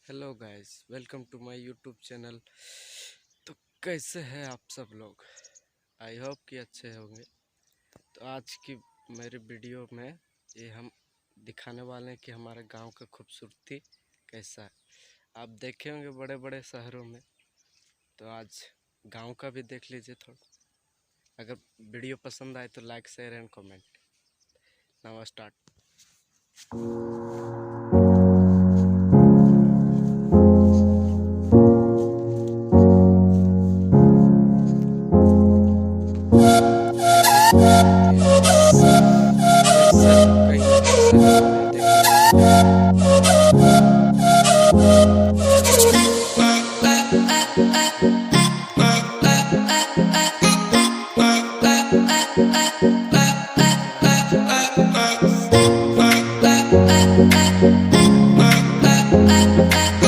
Hello guys, welcome to my YouTube channel. तो कैसे हैं आप सब लोग? आई होप कि अच्छे होंगे। तो आज की मेरी वीडियो में ये हम दिखाने वाले हैं कि हमारे गांव का खूबसूरती कैसा है। आप देखे होंगे बड़े बड़े शहरों में, तो आज गांव का भी देख लीजिए थोड़ा। अगर वीडियो पसंद आए तो like share and comment. Now start. ऐसा कहीं शहर में देखने को मिलेगा।